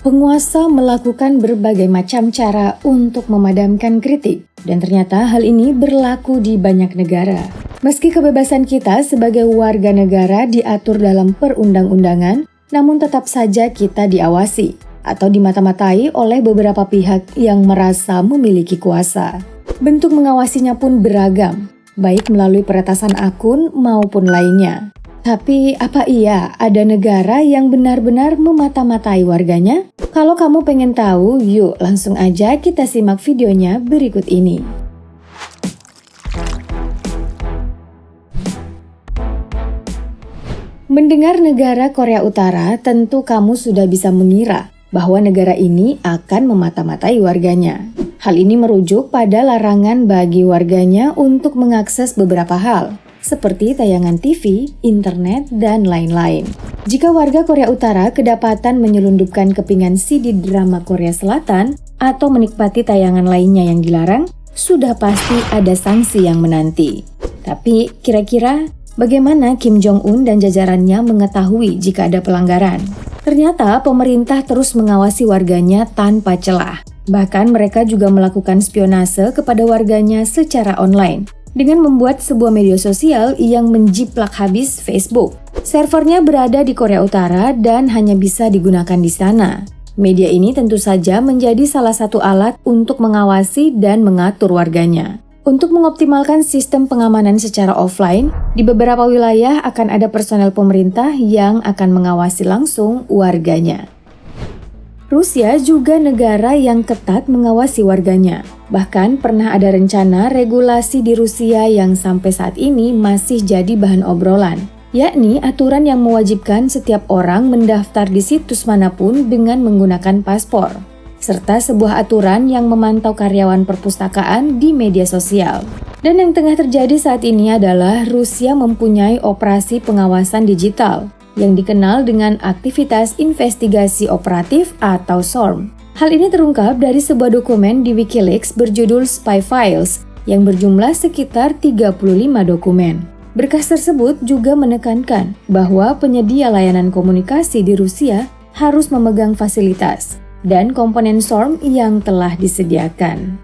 Penguasa melakukan berbagai macam cara untuk memadamkan kritik, dan ternyata hal ini berlaku di banyak negara. Meski kebebasan kita sebagai warga negara diatur dalam perundang-undangan, namun tetap saja kita diawasi atau dimata-matai oleh beberapa pihak yang merasa memiliki kuasa. Bentuk mengawasinya pun beragam, baik melalui peretasan akun maupun lainnya. Tapi apa iya ada negara yang benar-benar memata-matai warganya? Kalau kamu pengen tahu, yuk langsung aja kita simak videonya berikut ini. Mendengar negara Korea Utara, tentu kamu sudah bisa mengira bahwa negara ini akan memata-matai warganya. Hal ini merujuk pada larangan bagi warganya untuk mengakses beberapa hal, seperti tayangan TV, internet, dan lain-lain. Jika warga Korea Utara kedapatan menyelundupkan kepingan CD drama Korea Selatan atau menikmati tayangan lainnya yang dilarang, sudah pasti ada sanksi yang menanti. Tapi kira-kira bagaimana Kim Jong-un dan jajarannya mengetahui jika ada pelanggaran? Ternyata pemerintah terus mengawasi warganya tanpa celah. Bahkan mereka juga melakukan spionase kepada warganya secara online dengan membuat sebuah media sosial yang menjiplak habis Facebook. Servernya berada di Korea Utara dan hanya bisa digunakan di sana. Media ini tentu saja menjadi salah satu alat untuk mengawasi dan mengatur warganya. Untuk mengoptimalkan sistem pengamanan secara offline, di beberapa wilayah akan ada personel pemerintah yang akan mengawasi langsung warganya. Rusia juga negara yang ketat mengawasi warganya. Bahkan pernah ada rencana regulasi di Rusia yang sampai saat ini masih jadi bahan obrolan, yakni aturan yang mewajibkan setiap orang mendaftar di situs manapun dengan menggunakan paspor, serta sebuah aturan yang memantau karyawan perpustakaan di media sosial. Dan yang tengah terjadi saat ini adalah Rusia mempunyai operasi pengawasan digital yang dikenal dengan aktivitas investigasi operatif atau SORM. Hal ini terungkap dari sebuah dokumen di Wikileaks berjudul Spy Files yang berjumlah sekitar 35 dokumen. Berkas tersebut juga menekankan bahwa penyedia layanan komunikasi di Rusia harus memegang fasilitas dan komponen SORM yang telah disediakan.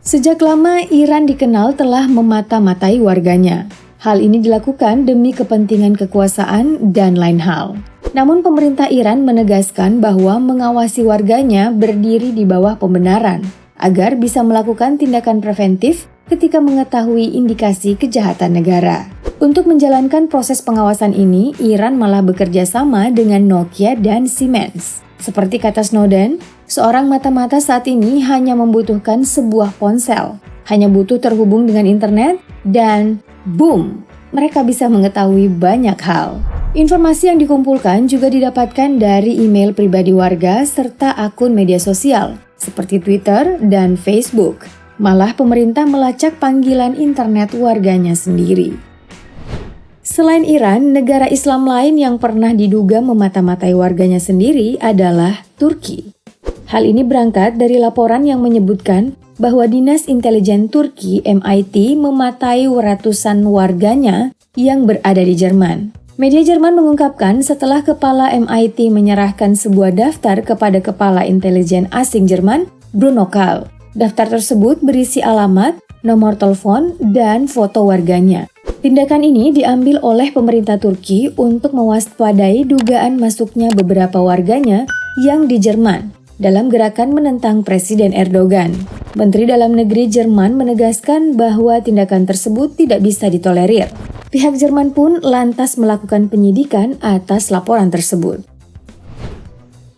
Sejak lama Iran dikenal telah memata-matai warganya. Hal ini dilakukan demi kepentingan kekuasaan dan lain hal. Namun pemerintah Iran menegaskan bahwa mengawasi warganya berdiri di bawah pembenaran, agar bisa melakukan tindakan preventif ketika mengetahui indikasi kejahatan negara. Untuk menjalankan proses pengawasan ini, Iran malah bekerja sama dengan Nokia dan Siemens. Seperti kata Snowden, seorang mata-mata saat ini hanya membutuhkan sebuah ponsel, hanya butuh terhubung dengan internet, dan boom, mereka bisa mengetahui banyak hal. Informasi yang dikumpulkan juga didapatkan dari email pribadi warga serta akun media sosial seperti Twitter dan Facebook. Malah pemerintah melacak panggilan internet warganya sendiri. Selain Iran, negara Islam lain yang pernah diduga memata-matai warganya sendiri adalah Turki. Hal ini berangkat dari laporan yang menyebutkan bahwa Dinas Intelijen Turki MIT mematai ratusan warganya yang berada di Jerman. Media Jerman mengungkapkan setelah kepala MIT menyerahkan sebuah daftar kepada kepala intelijen asing Jerman, Bruno Kahl. Daftar tersebut berisi alamat, nomor telepon, dan foto warganya. Tindakan ini diambil oleh pemerintah Turki untuk mewaspadai dugaan masuknya beberapa warganya yang di Jerman dalam gerakan menentang Presiden Erdogan. Menteri Dalam Negeri Jerman menegaskan bahwa tindakan tersebut tidak bisa ditolerir. Pihak Jerman pun lantas melakukan penyidikan atas laporan tersebut.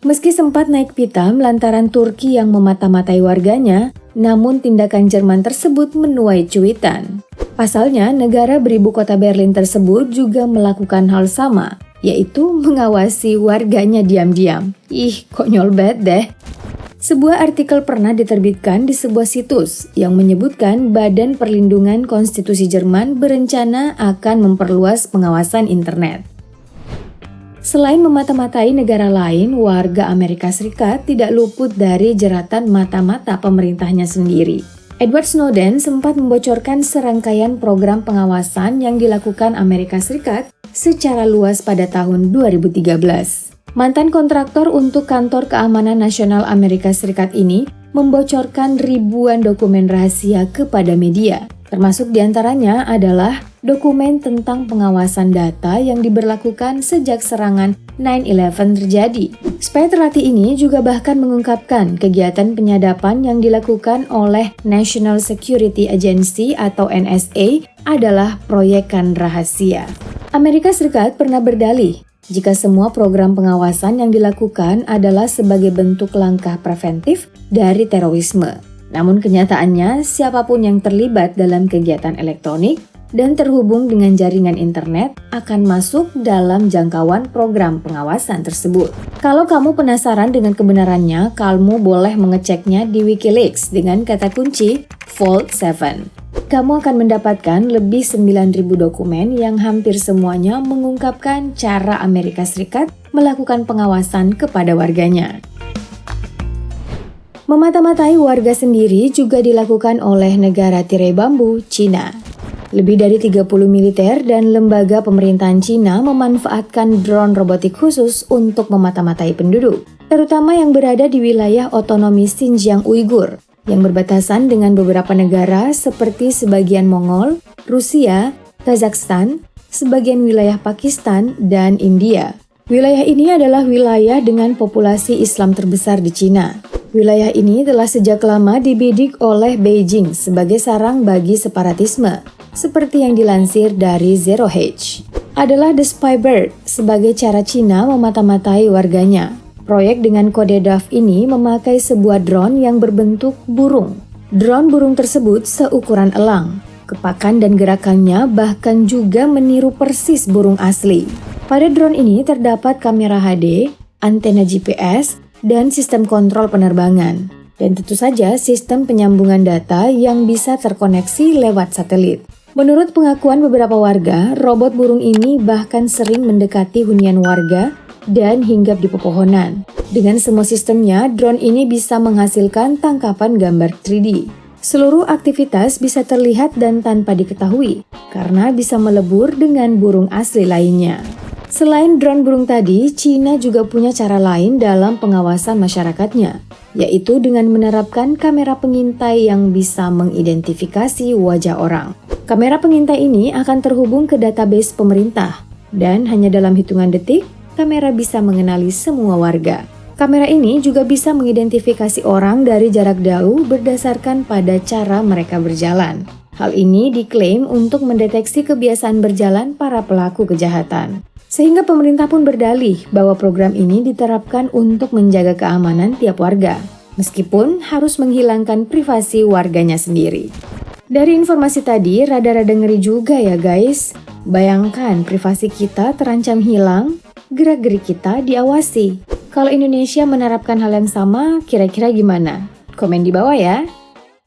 Meski sempat naik pitam lantaran Turki yang memata-matai warganya, namun tindakan Jerman tersebut menuai cuitan. Pasalnya, negara beribu kota Berlin tersebut juga melakukan hal sama, yaitu mengawasi warganya diam-diam. Ih, konyol banget deh. Sebuah artikel pernah diterbitkan di sebuah situs yang menyebutkan Badan Perlindungan Konstitusi Jerman berencana akan memperluas pengawasan internet. Selain memata-matai negara lain, warga Amerika Serikat tidak luput dari jeratan mata-mata pemerintahnya sendiri. Edward Snowden sempat membocorkan serangkaian program pengawasan yang dilakukan Amerika Serikat secara luas pada tahun 2013. Mantan kontraktor untuk Kantor Keamanan Nasional Amerika Serikat ini membocorkan ribuan dokumen rahasia kepada media. Termasuk diantaranya adalah dokumen tentang pengawasan data yang diberlakukan sejak serangan 9/11 terjadi. Spy terlatih ini juga bahkan mengungkapkan kegiatan penyadapan yang dilakukan oleh National Security Agency atau NSA adalah proyekan rahasia. Amerika Serikat pernah berdalih jika semua program pengawasan yang dilakukan adalah sebagai bentuk langkah preventif dari terorisme. Namun kenyataannya, siapapun yang terlibat dalam kegiatan elektronik dan terhubung dengan jaringan internet akan masuk dalam jangkauan program pengawasan tersebut. Kalau kamu penasaran dengan kebenarannya, kamu boleh mengeceknya di Wikileaks dengan kata kunci Vault 7. Kamu akan mendapatkan lebih 9.000 dokumen yang hampir semuanya mengungkapkan cara Amerika Serikat melakukan pengawasan kepada warganya. Memata-matai warga sendiri juga dilakukan oleh negara tirai bambu, Cina. Lebih dari 30 militer dan lembaga pemerintahan Cina memanfaatkan drone robotik khusus untuk memata-matai penduduk, terutama yang berada di wilayah otonomi Xinjiang Uighur, yang berbatasan dengan beberapa negara seperti sebagian Mongol, Rusia, Kazakhstan, sebagian wilayah Pakistan, dan India. Wilayah ini adalah wilayah dengan populasi Islam terbesar di Cina. Wilayah ini telah sejak lama dibidik oleh Beijing sebagai sarang bagi separatisme, seperti yang dilansir dari Zero Hedge. Adalah The Spy Bird sebagai cara Cina memata-matai warganya. Proyek dengan kode DAF ini memakai sebuah drone yang berbentuk burung. Drone burung tersebut seukuran elang. Kepakan dan gerakannya bahkan juga meniru persis burung asli. Pada drone ini terdapat kamera HD, antena GPS, dan sistem kontrol penerbangan. Dan tentu saja sistem penyambungan data yang bisa terkoneksi lewat satelit. Menurut pengakuan beberapa warga, robot burung ini bahkan sering mendekati hunian warga dan hinggap di pepohonan. Dengan semua sistemnya, drone ini bisa menghasilkan tangkapan gambar 3D. Seluruh aktivitas bisa terlihat dan tanpa diketahui, karena bisa melebur dengan burung asli lainnya. Selain drone burung tadi, Cina juga punya cara lain dalam pengawasan masyarakatnya, yaitu dengan menerapkan kamera pengintai yang bisa mengidentifikasi wajah orang. Kamera pengintai ini akan terhubung ke database pemerintah, dan hanya dalam hitungan detik, kamera bisa mengenali semua warga. Kamera ini juga bisa mengidentifikasi orang dari jarak jauh berdasarkan pada cara mereka berjalan. Hal ini diklaim untuk mendeteksi kebiasaan berjalan para pelaku kejahatan. Sehingga pemerintah pun berdalih bahwa program ini diterapkan untuk menjaga keamanan tiap warga, meskipun harus menghilangkan privasi warganya sendiri. Dari informasi tadi, rada-rada ngeri juga ya guys. Bayangkan privasi kita terancam hilang, gerak-gerik kita diawasi. Kalau Indonesia menerapkan hal yang sama, kira-kira gimana? Komen di bawah ya.